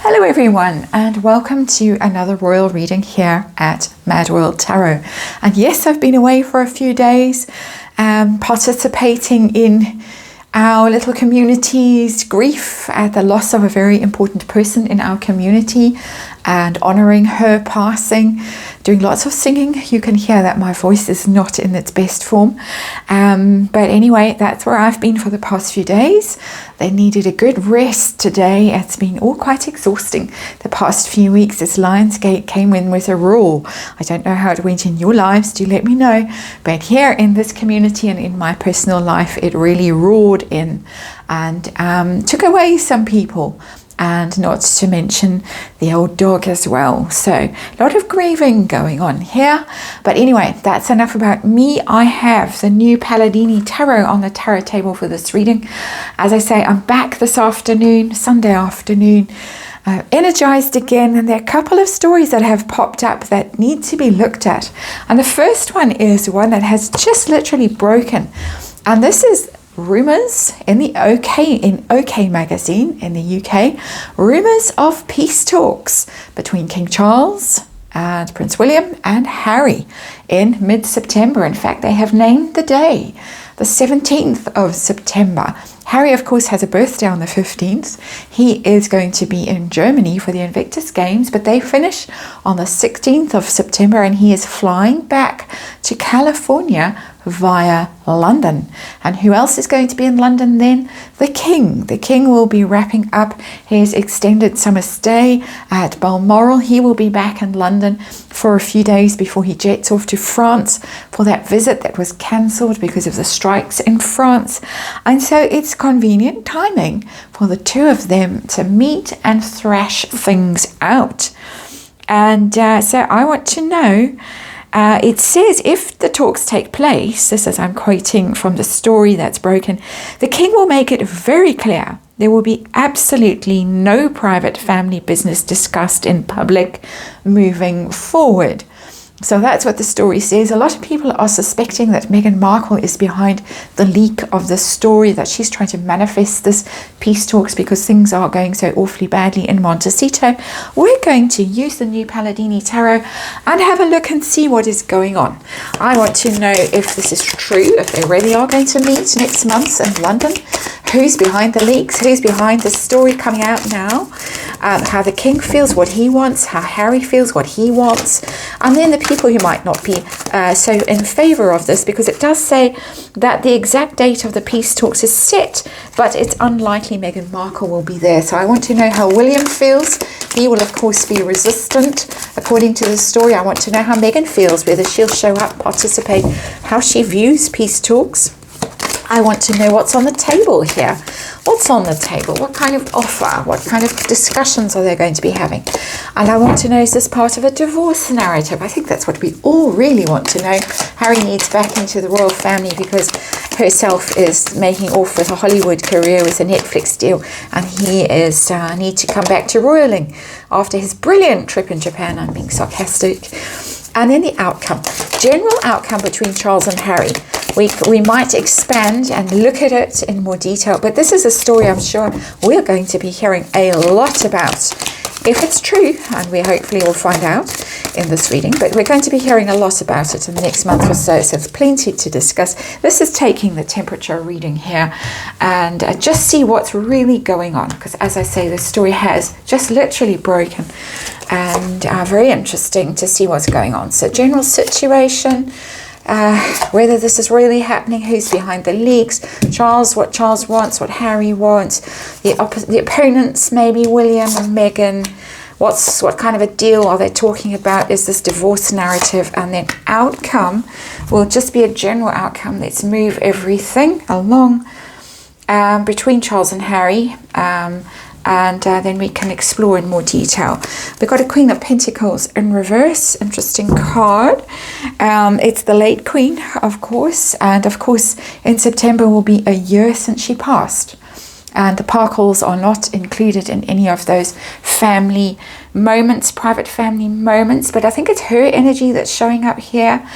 Hello everyone, and welcome to another royal reading here at MadWorldTarot. And yes, I've been away for a few days, participating in our little community's grief at the loss of a very important person in our community and honouring her passing, doing lots of singing. You can hear that my voice is not in its best form. But anyway, that's where I've been for the past few days. They needed a good rest today. It's been all quite exhausting the past few weeks. This Lionsgate came in with a roar. I don't know how it went in your lives, do let me know. But here in this community and in my personal life, it really roared in and took away some people. And not to mention the old dog as well. So a lot of grieving going on here. But anyway, that's enough about me. I have the new Palladini Tarot on the tarot table for this reading. As I say, I'm back this afternoon, Sunday afternoon, energized again. And there are a couple of stories that have popped up that need to be looked at. And the first one is one that has just literally broken. And this is rumours in the OK magazine in the UK, rumours of peace talks between King Charles and Prince William and Harry in mid-September. In fact, they have named the day, the 17th of September. Harry, of course, has a birthday on the 15th. He is going to be in Germany for the Invictus Games, but they finish on the 16th of September and he is flying back to California via London. And who else is going to be in London then? The King. The King will be wrapping up his extended summer stay at Balmoral. He will be back in London for a few days before he jets off to France for that visit that was cancelled because of the strikes in France. And so it's convenient timing for the two of them to meet and thrash things out. And so I want to know, it says if the talks take place, this is I'm quoting from the story that's broken, the King will make it very clear there will be absolutely no private family business discussed in public moving forward. So that's what the story says. A lot of people are suspecting that Meghan Markle is behind the leak of the story, that she's trying to manifest this peace talks because things are going so awfully badly in Montecito. We're going to use the new Palladini Tarot and have a look and see what is going on. I want to know if this is true, if they really are going to meet next month in London. Who's behind the leaks? Who's behind the story coming out now? How the King feels, what he wants, how Harry feels, what he wants, and then the people who might not be so in favour of this, because it does say that the exact date of the peace talks is set, but it's unlikely Meghan Markle will be there. So I want to know how William feels. He will of course be resistant according to the story. I want to know how Meghan feels, whether she'll show up, participate, how she views peace talks. I want to know what's on the table here. What's on the table? What kind of offer? What kind of discussions are they going to be having? And I want to know, is this part of a divorce narrative? I think that's what we all really want to know. Harry needs back into the royal family because herself is making off with a Hollywood career with a Netflix deal, and he is need to come back to royaling after his brilliant trip in Japan. I'm being sarcastic. And then the outcome, general outcome between Charles and Harry. We might expand and look at it in more detail, but this is a story I'm sure we're going to be hearing a lot about. If it's true, and we hopefully will find out in this reading, but we're going to be hearing a lot about it in the next month or so, so there's plenty to discuss. This is taking the temperature reading here and just see what's really going on, because as I say, the story has just literally broken, and very interesting to see what's going on. So general situation, whether this is really happening, who's behind the leaks, Charles, what Charles wants, what Harry wants, the opponents, maybe William and Meghan, what kind of a deal are they talking about, is this divorce narrative, and then outcome will just be a general outcome. Let's move everything along between Charles and Harry, and then we can explore in more detail. We've got a Queen of Pentacles in reverse, interesting card. It's the late Queen, of course, and of course in September will be a year since she passed. And the Parkles are not included in any of those family moments, private family moments, but I think it's her energy that's showing up here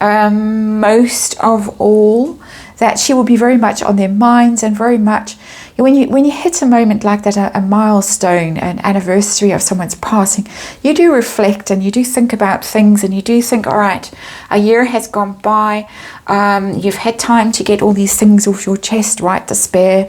most of all, that she will be very much on their minds and very much, when you hit a moment like that, a milestone, an anniversary of someone's passing, you do reflect and you do think about things, and you do think, all right, a year has gone by, you've had time to get all these things off your chest, right? Despair,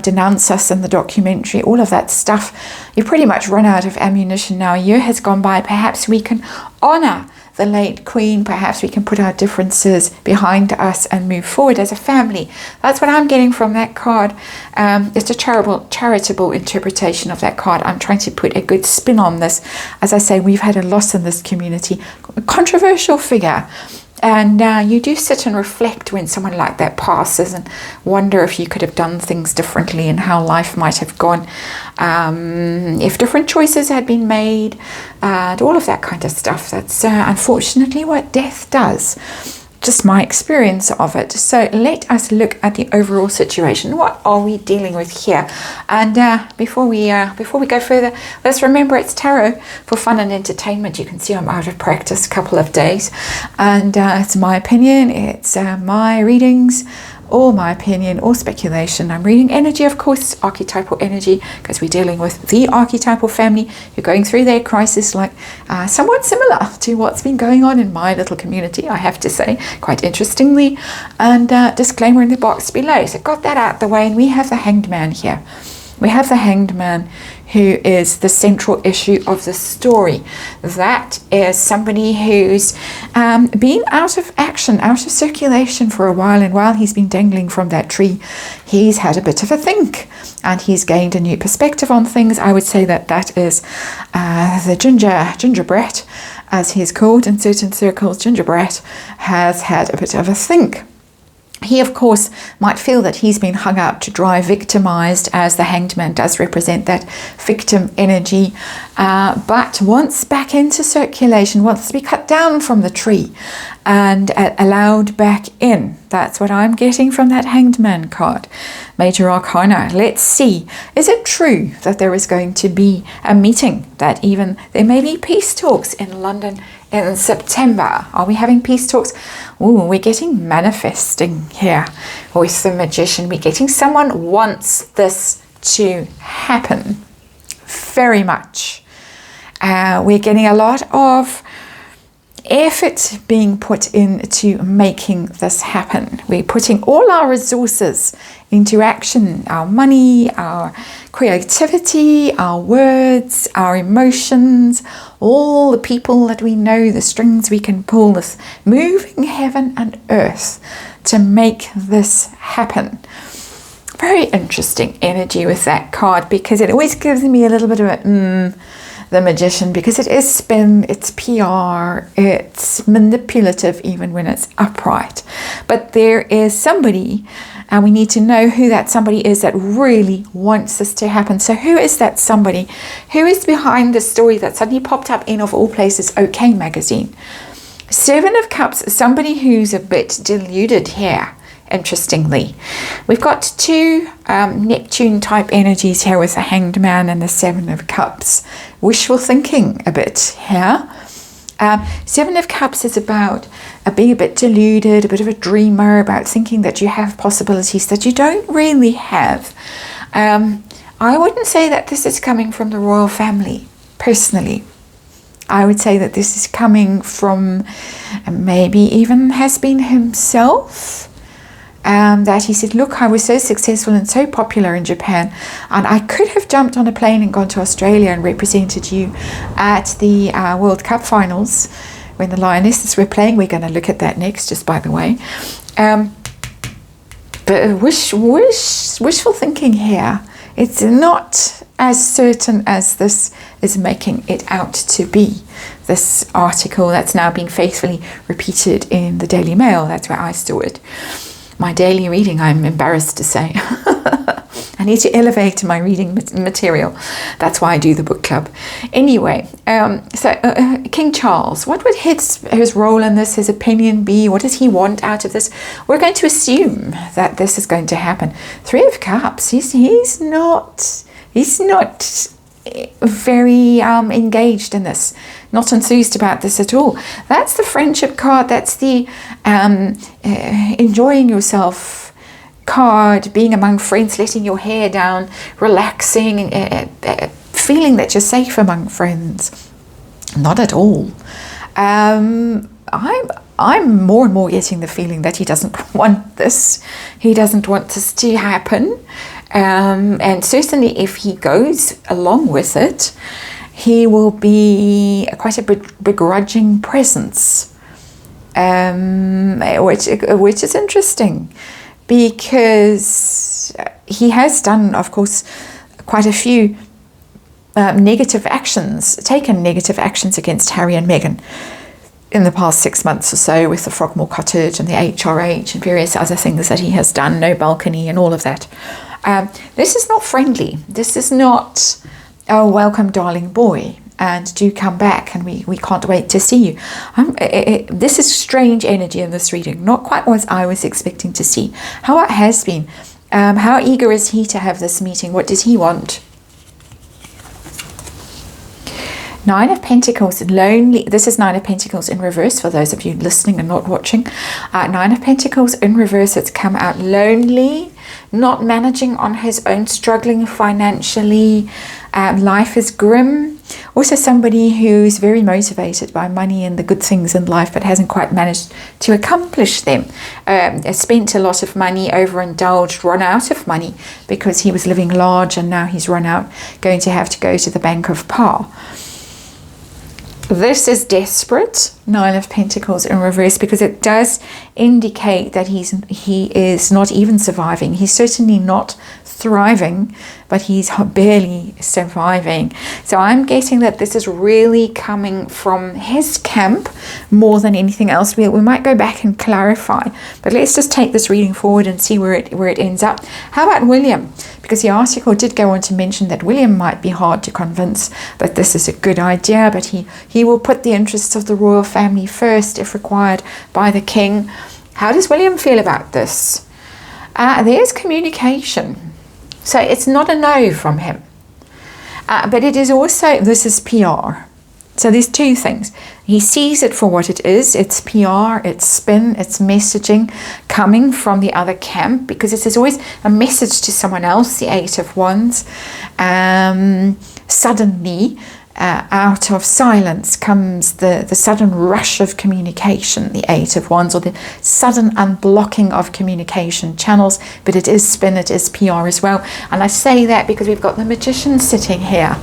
denounce us in the documentary, all of that stuff. You pretty much run out of ammunition now. A year has gone by. Perhaps we can honor the late Queen. Perhaps we can put our differences behind us and move forward as a family. That's what I'm getting from that card. It's a charitable interpretation of that card. I'm trying to put a good spin on this. As I say, we've had a loss in this community, a controversial figure. And you do sit and reflect when someone like that passes and wonder if you could have done things differently and how life might have gone, if different choices had been made, and all of that kind of stuff. That's unfortunately what death does. Just my experience of it. So let us look at the overall situation. What are we dealing with here? And before we go further, let's remember it's tarot for fun and entertainment. You can see I'm out of practice a couple of days, and it's my opinion. It's my readings. All my opinion, all speculation. I'm reading energy, of course, archetypal energy, because we're dealing with the archetypal family who are going through their crisis, like somewhat similar to what's been going on in my little community, I have to say, quite interestingly. And disclaimer in the box below. So got that out the way, and we have the Hanged Man here. We have the Hanged Man, who is the central issue of the story. That is somebody who's been out of action, out of circulation for a while, and while he's been dangling from that tree, he's had a bit of a think, and he's gained a new perspective on things. I would say that that is the gingerbread, as he's called in certain circles. Gingerbread has had a bit of a think. He, of course, might feel that he's been hung out to dry, victimized, as the Hanged Man does represent that victim energy, but wants back into circulation, wants to be cut down from the tree and allowed back in. That's what I'm getting from that Hanged Man card. Major Arcana. Let's see. Is it true that there is going to be a meeting, that even there may be peace talks in London in September? Are we having peace talks? Ooh, we're getting manifesting here with the Magician. We're getting someone wants this to happen very much. We're getting a lot of effort being put into making this happen. We're putting all our resources into action, our money, our creativity, our words, our emotions, all the people that we know, the strings we can pull, this moving heaven and earth to make this happen. Very interesting energy with that card, because it always gives me a little bit of a the Magician, because it is spin, it's PR, it's manipulative even when it's upright. But there is somebody, and we need to know who that somebody is that really wants this to happen. So who is that somebody? Who is behind the story that suddenly popped up in, of all places, OK Magazine? Seven of Cups, somebody who's a bit deluded here. Interestingly, we've got two Neptune type energies here with the Hanged Man and the Seven of Cups. Wishful thinking a bit here. Seven of Cups is about being a bit deluded, a bit of a dreamer, about thinking that you have possibilities that you don't really have. I wouldn't say that this is coming from the royal family, personally. I would say that this is coming from, maybe even has been himself. That he said, look, I was so successful and so popular in Japan, and I could have jumped on a plane and gone to Australia and represented you at the World Cup finals when the Lionesses were playing. We're going to look at that next, just by the way. But wishful thinking here. It's not as certain as this is making it out to be. This article that's now being faithfully repeated in the Daily Mail. That's where I saw it. My daily reading, I'm embarrassed to say. I need to elevate my reading material. That's why I do the book club. Anyway, King Charles, what would his role in this, his opinion be? What does he want out of this? We're going to assume that this is going to happen. Three of Cups, he's not very engaged in this, not enthused about this at all. That's the friendship card. That's the enjoying yourself card, being among friends, letting your hair down, relaxing, feeling that you're safe among friends. Not at all. I'm more and more getting the feeling that he doesn't want this. He doesn't want this to happen. And certainly if he goes along with it, he will be quite a begrudging presence, which is interesting, because he has done, of course, quite a few taken negative actions against Harry and Meghan in the past 6 months or so, with the Frogmore Cottage and the HRH and various other things that he has done, no balcony and all of that. This is not friendly. This is not, oh, welcome, darling boy, and do come back, and we can't wait to see you. This is strange energy in this reading, not quite what I was expecting to see. How it has been. How eager is he to have this meeting? What does he want? Nine of Pentacles, lonely. This is Nine of Pentacles in reverse for those of you listening and not watching. Nine of Pentacles in reverse. It's come out lonely, not managing on his own, struggling financially. Life is grim. Also somebody who's very motivated by money and the good things in life, but hasn't quite managed to accomplish them. Spent a lot of money, overindulged, run out of money because he was living large, and now he's run out, going to have to go to the Bank of Par. This is desperate, Nine of Pentacles in reverse, because it does indicate that he is not even surviving. He's certainly not thriving, but he's barely surviving. So I'm getting that this is really coming from his camp more than anything else. We might go back and clarify, but let's just take this reading forward and see where it ends up. How about William? Because the article did go on to mention that William might be hard to convince that this is a good idea, but he will put the interests of the royal family first if required by the king. How does William feel about this? There's communication. So it's not a no from him. But it is also, this is PR. So there's two things. He sees it for what it is. It's PR, it's spin, it's messaging coming from the other camp, because this is always a message to someone else, the Eight of Wands. Suddenly, out of silence comes the sudden rush of communication, the Eight of Wands, or the sudden unblocking of communication channels. But it is spin, it is PR as well. And I say that because we've got the Magician sitting here.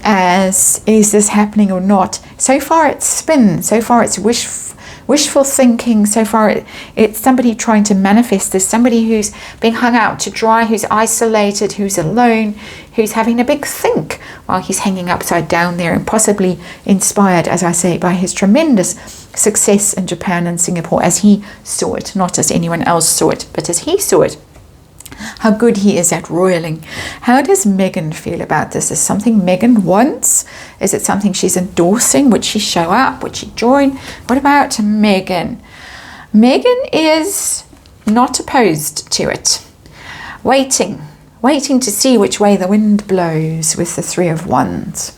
As is this happening or not? So far it's spin, so far it's wishful thinking, so far it's somebody trying to manifest this, somebody who's being hung out to dry, who's isolated, who's alone, who's having a big think while he's hanging upside down there, and possibly inspired, as I say, by his tremendous success in Japan and Singapore, as he saw it, not as anyone else saw it, but as he saw it. How good he is at roiling. How does Meghan feel about this? Is something Meghan wants? Is it something she's endorsing? Would she show up? Would she join? What about Meghan? Meghan is not opposed to it. Waiting to see which way the wind blows with the Three of Wands.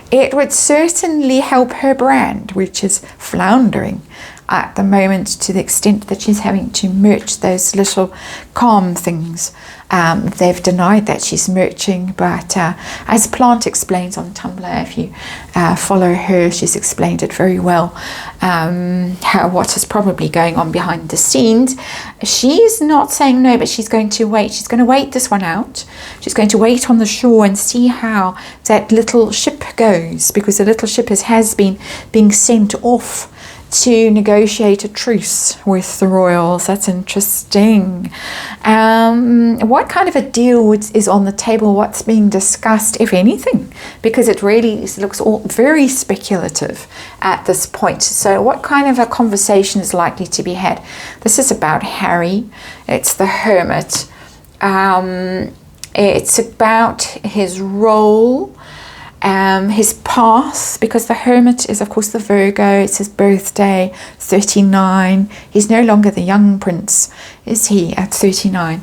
It would certainly help her brand, which is floundering at the moment, to the extent that she's having to merch those little calm things. They've denied that she's merching, but as Plant explains on Tumblr, if you follow her, she's explained it very well, what is probably going on behind the scenes. She's not saying no, but she's going to wait. She's going to wait this one out. She's going to wait on the shore and see how that little ship goes, because the little ship has been being sent off to negotiate a truce with the royals. That's interesting. What kind of a deal is on the table? What's being discussed, if anything? Because it really looks all very speculative at this point. So what kind of a conversation is likely to be had? This is about Harry. It's the Hermit. It's about his role, his path, because the Hermit is of course the Virgo. It's his birthday, 39. He's no longer the young prince, is he, at 39?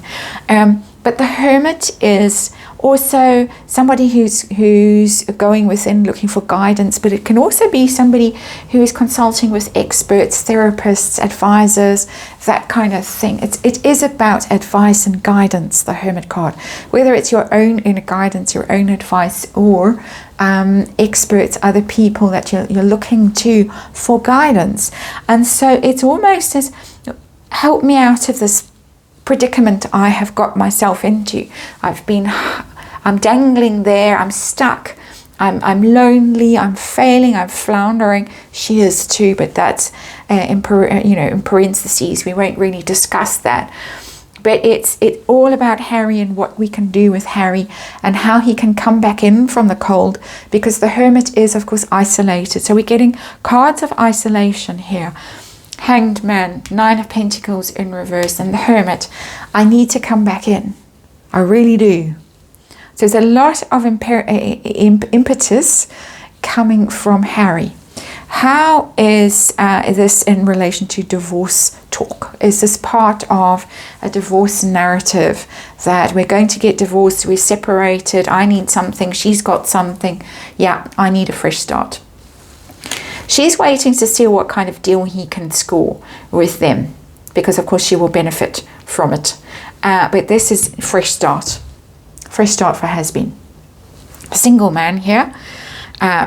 But the Hermit is also somebody who's going within looking for guidance, but it can also be somebody who is consulting with experts, therapists, advisors, that kind of thing. It is about advice and guidance, the Hermit card, whether it's your own inner guidance, your own advice, or experts, other people that you're looking to for guidance. And so it's almost as, help me out of this predicament I have got myself into. I'm dangling there, I'm stuck, I'm lonely, I'm failing, I'm floundering. She is too, but that's in parentheses. We won't really discuss that. But it's all about Harry and what we can do with Harry and how he can come back in from the cold, because the Hermit is, of course, isolated. So we're getting cards of isolation here. Hanged Man, 9 of Pentacles in reverse, and the Hermit. I need to come back in. I really do. So there's a lot of impetus coming from Harry. How is this in relation to divorce talk? Is this part of a divorce narrative that we're going to get divorced, we're separated, I need something, she's got something, yeah, I need a fresh start? She's waiting to see what kind of deal he can score with them, because of course she will benefit from it. But this is fresh start for has-been. Single man here,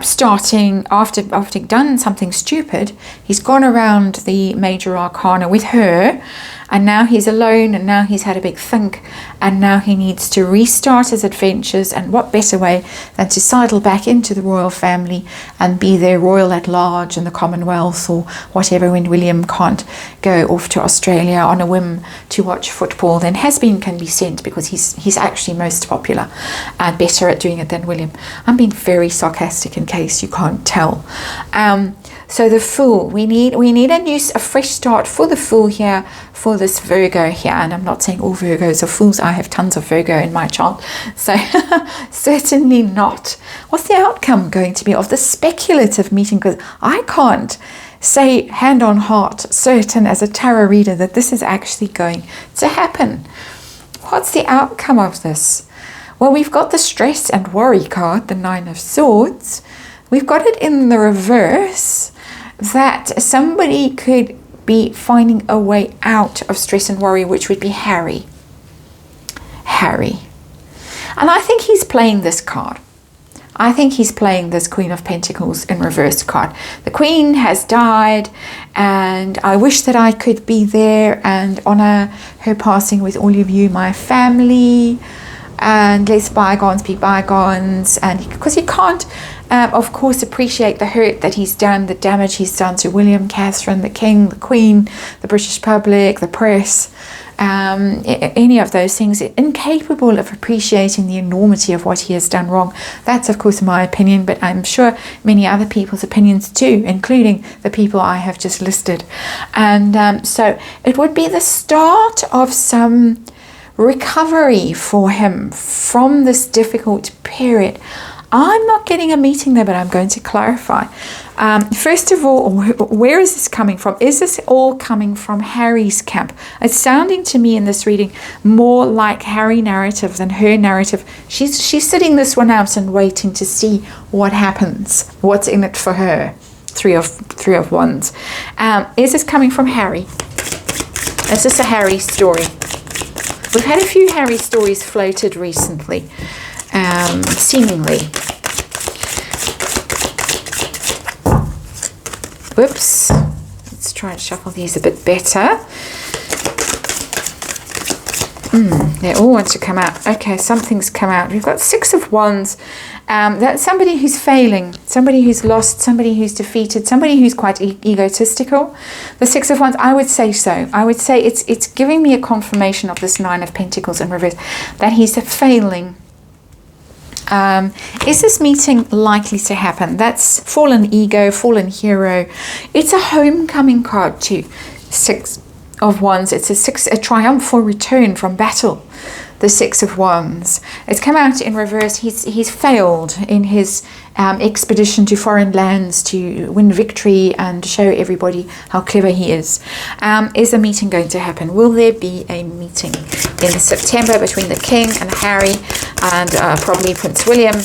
starting after done something stupid. He's gone around the major arcana with her, and now he's alone, and now he's had a big think, and now he needs to restart his adventures. And what better way than to sidle back into the royal family and be their royal at large in the Commonwealth or whatever, when William can't go off to Australia on a whim to watch football. Then has-been can be sent, because he's actually most popular and better at doing it than William. I'm being very sarcastic in case you can't tell. So the Fool, we need a fresh start for the Fool here, for this Virgo here. And I'm not saying all Virgos are fools. I have tons of Virgo in my chart, so certainly not. What's the outcome going to be of the speculative meeting? Because I can't say hand on heart certain as a tarot reader that this is actually going to happen. What's the outcome of this? Well, we've got the stress and worry card, the 9 of Swords. We've got it in the reverse, that somebody could be finding a way out of stress and worry, which would be Harry. And I think he's playing this card. I think he's playing this Queen of Pentacles in reverse card. The Queen has died, and I wish that I could be there and honor her passing with all of you, my family, and let bygones be bygones. And because he can't, of course, appreciate the hurt that he's done, the damage he's done to William, Catherine, the King, the Queen, the British public, the press, any of those things, incapable of appreciating the enormity of what he has done wrong. That's, of course, my opinion, but I'm sure many other people's opinions too, including the people I have just listed. And so it would be the start of some recovery for him from this difficult period. I'm not getting a meeting there, but I'm going to clarify. First of all, where is this coming from? Is this all coming from Harry's camp? It's sounding to me in this reading more like Harry narrative than her narrative. She's sitting this one out and waiting to see what happens, what's in it for her. Three of Wands. Is this coming from Harry? Is this a Harry story? We've had a few Harry stories floated recently, seemingly. Whoops. Let's try and shuffle these a bit better. They all want to come out. Okay, something's come out. We've got 6 of Wands. That's somebody who's failing, somebody who's lost, somebody who's defeated, somebody who's quite egotistical. The 6 of Wands, I would say so. I would say it's giving me a confirmation of this 9 of Pentacles in reverse, that he's failing. Is this meeting likely to happen? That's fallen ego, fallen hero. It's a homecoming card too. 6 of Wands. It's a triumphal return from battle. the Six of Wands. It's come out in reverse. He's failed in his expedition to foreign lands to win victory and show everybody how clever he is. Is a meeting going to happen? Will there be a meeting in September between the King and Harry and probably Prince William?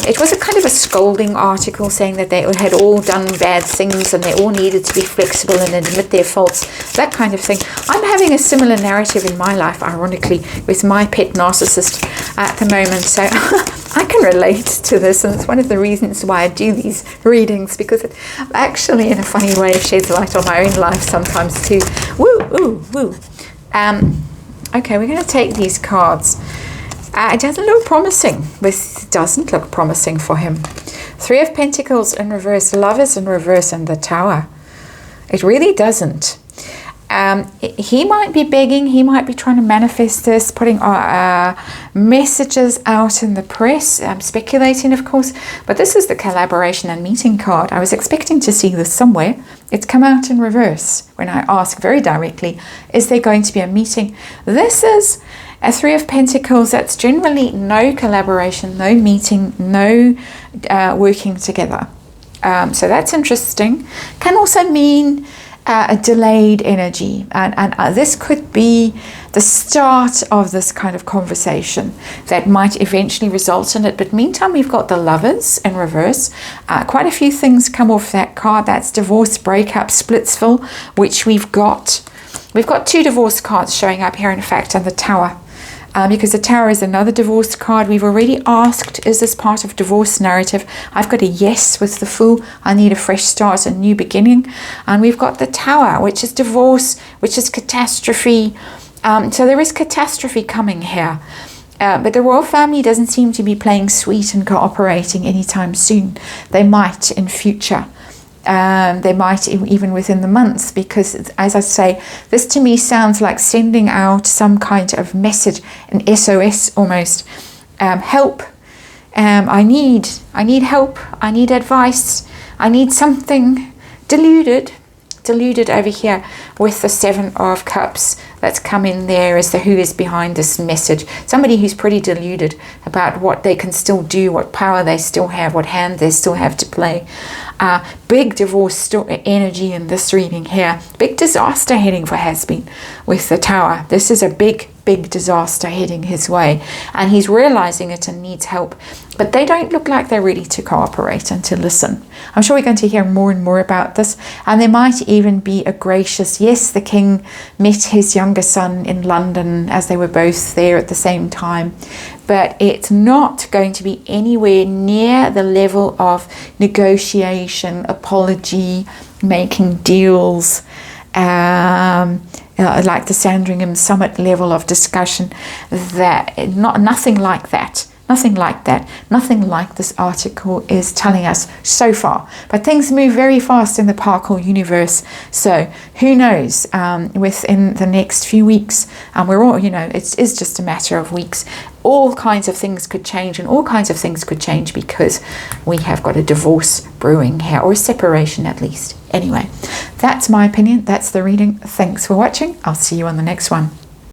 It was a kind of a scolding article saying that they had all done bad things and they all needed to be flexible and admit their faults, that kind of thing. I'm having a similar narrative in my life, ironically, with my pet narcissist at the moment. So I can relate to this, and it's one of the reasons why I do these readings, because it actually, in a funny way, sheds light on my own life sometimes too. Woo, woo, woo. Okay, we're going to take these cards. It doesn't look promising. This doesn't look promising for him. Three of Pentacles in reverse, Lovers in reverse, and the Tower. It really doesn't. He might be begging. He might be trying to manifest this, putting messages out in the press. I'm speculating, of course. But this is the collaboration and meeting card. I was expecting to see this somewhere. It's come out in reverse when I ask very directly, is there going to be a meeting? This is a Three of Pentacles. That's generally no collaboration, no meeting, no working together. So that's interesting. Can also mean a delayed energy. And this could be the start of this kind of conversation that might eventually result in it. But meantime, we've got the Lovers in reverse. Quite a few things come off that card. That's divorce, breakup, splitsville, which we've got. We've got two divorce cards showing up here, in fact, and the Tower. Because the Tower is another divorce card. We've already asked, is this part of divorce narrative? I've got a yes with the Fool. I need a fresh start, a new beginning. And we've got the Tower, which is divorce, which is catastrophe. So there is catastrophe coming here. But the royal family doesn't seem to be playing sweet and cooperating anytime soon. They might in future. They might even within the months, because, as I say, this to me sounds like sending out some kind of message, an SOS almost. Help. I need help. I need advice. I need something. Deluded over here with the Seven of Cups that's come in there as the who is behind this message. Somebody who's pretty deluded about what they can still do, what power they still have, what hand they still have to play. Big divorce energy in this reading here. Big disaster heading for Has-Been with the Tower. This is a big disaster heading his way, and he's realizing it and needs help. But they don't look like they're ready to cooperate and to listen. I'm sure we're going to hear more and more about this, and there might even be a gracious, yes, the King met his younger son in London as they were both there at the same time, but it's not going to be anywhere near the level of negotiation, apology, making deals, like the Sandringham Summit level of discussion. Nothing like that. Nothing like that. Nothing like this article is telling us so far. But things move very fast in the Parkle universe. So who knows, within the next few weeks, and we're all, it is just a matter of weeks, all kinds of things could change, and all kinds of things could change because we have got a divorce brewing here, or a separation at least. Anyway, that's my opinion. That's the reading. Thanks for watching. I'll see you on the next one.